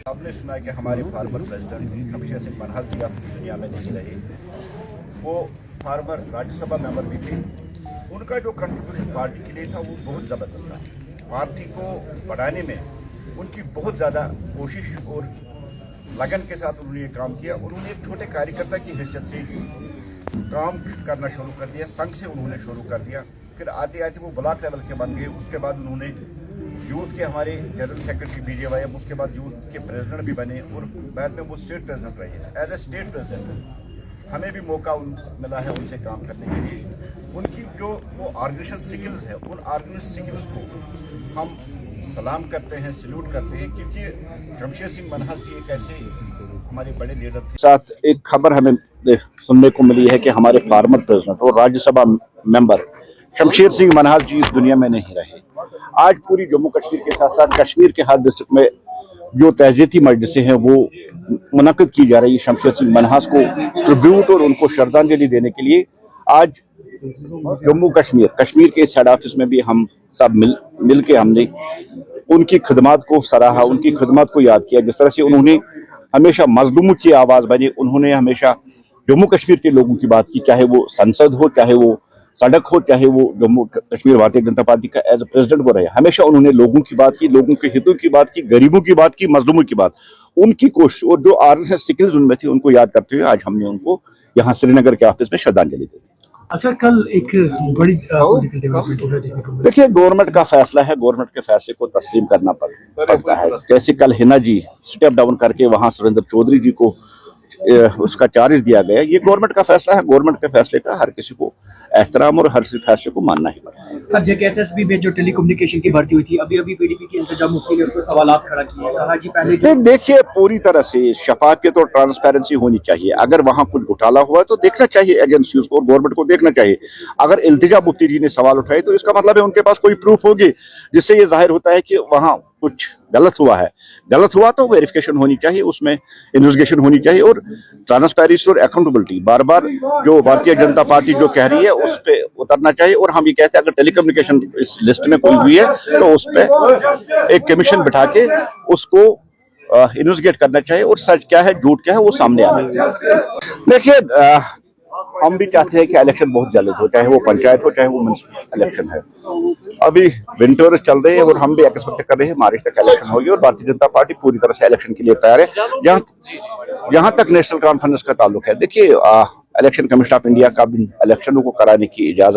आपने सुना कि हमारे फार्मर प्रेसिडेंट शमशेर सिंह मनहर जी अब दुनिया में नहीं रहे। वो फार्मर राज्यसभा मेंबर भी थे। उनका जो कंट्रीब्यूशन पार्टी के लिए था वो बहुत ज़बरदस्त था। पार्टी को बढ़ाने में उनकी बहुत ज़्यादा कोशिश और लगन के साथ उन्होंने ये काम किया। उन्होंने एक छोटे कार्यकर्ता की हैसियत से काम करना शुरू कर दिया। संघ से उन्होंने शुरू कर दिया, फिर आते आते वो ब्लॉक लेवल के बन गए। उसके बाद उन्होंने यूथ के हमारे जनरल सेक्रेटरी BJYM, उसके बाद यूथ के प्रेसिडेंट भी बने और बाद में वो स्टेट प्रेसिडेंट रहे। एज ए स्टेट प्रेसिडेंट हमें भी मौका मिला है उनसे काम करने के लिए। उनकी जो वो ऑर्गेनाइजेशन स्किल्स है, उन ऑर्गेनाइजेशन स्किल्स को हम सलाम करते हैं, सल्यूट करते हैं, क्योंकि शमशेर सिंह मनहर जी एक ऐसे हमारे बड़े लीडर थे। साथ एक खबर हमें सुनने को मिली है कि हमारे फार्मर प्रेसिडेंट और राज्यसभा मेंबर शमशेर सिंह मनहर जी इस दुनिया में नहीं रहे। आज पूरी जम्मू कश्मीर के साथ साथ कश्मीर के हर डिस्ट्रिक्ट में जो तहजीती मजलिसें हैं वो मुनक़िद की जा रही है शमशेर सिंह मनहर को ट्रिब्यूट और उनको श्रद्धांजलि देने के लिए। आज जम्मू कश्मीर के इस हेड ऑफिस में भी हम सब मिल के हमने उनकी खिदमत को सराहा, उनकी खिदमत को याद किया। जिस तरह से उन्होंने हमेशा मजलूमों की आवाज़ बनी, उन्होंने हमेशा जम्मू कश्मीर के लोगों की बात की, चाहे वो संसद हो, चाहे वो सड़क हो, चाहे वो जम्मू कश्मीर भारतीय जनता पार्टी का एज ए प्रेसिडेंट वो रहे। हमेशा उन्होंने लोगों की बात की, लोगों के हितों की बात की, गरीबों की बात की, मजलूमों की बात। उनकी कोशिश और जो ऑर्गेनाइजेशन स्किल्स उनमें थी उनको याद करते हुए आज हमने उनको यहाँ श्रीनगर के ऑफिस में श्रद्धांजलि दी। अच्छा, कल एक बड़ी देखिए, गवर्नमेंट का फैसला है, गवर्नमेंट के फैसले को तस्लीम करना पड़ता है। जैसे कल हिना जी स्टेप डाउन करके वहाँ सुरेंद्र चौधरी जी को उसका चार्ज दिया गया, ये गवर्नमेंट का फैसला है। गवर्नमेंट के फैसले का हर किसी को एहतराम और हर फैसले को मानना ही पड़ता है। सर, JKSSB में जो टेलीकम्युनिकेशन की भर्ती हुई थी, अभी PDP के इंतजाम मुफ्ती ने उस पर सवालात खड़ा किए। कहा जी पहले देखिए, पूरी तरह से शफाफियत और ट्रांसपेरेंसी होनी चाहिए। अगर वहां कुछ घोटाला हुआ तो देखना चाहिए एजेंसियों को और गवर्नमेंट को देखना चाहिए। अगर इल्तिजा मुफ्ती जी ने सवाल उठाए तो इसका मतलब है उनके पास कोई प्रूफ होगी जिससे ये जाहिर होता है कि वहां कुछ गलत हुआ है। गलत हुआ तो वेरिफिकेशन होनी चाहिए, उसमें इन्वेस्टिगेशन होनी चाहिए और ट्रांसपेरेंसी और अकाउंटेबिलिटी बार बार जो भारतीय जनता पार्टी जो कह रही है उस पर उतरना चाहिए। और हम ये कहते हैं अगर टेलीकम्युनिकेशन इस लिस्ट में कोई हुई है तो उस पर एक कमीशन बिठा के उसको इन्वेस्टिगेट करना चाहिए और सच क्या है झूठ क्या है वो सामने आना। देखिए, हम भी चाहते हैं कि इलेक्शन बहुत जल्द हो, चाहे वो पंचायत हो चाहे वो म्युनिसिपल इलेक्शन है। अभी विंटर चल रहे हैं और हम भी एक्सपेक्ट कर रहे हैं मार्च तक इलेक्शन होगी और भारतीय जनता पार्टी पूरी तरह से इलेक्शन के लिए तैयार है। जहां तक नेशनल कॉन्फ्रेंस का ताल्लुक है, देखिए इलेक्शन कमीशन ऑफ इंडिया का भी इलेक्शनों को कराने की इजाजत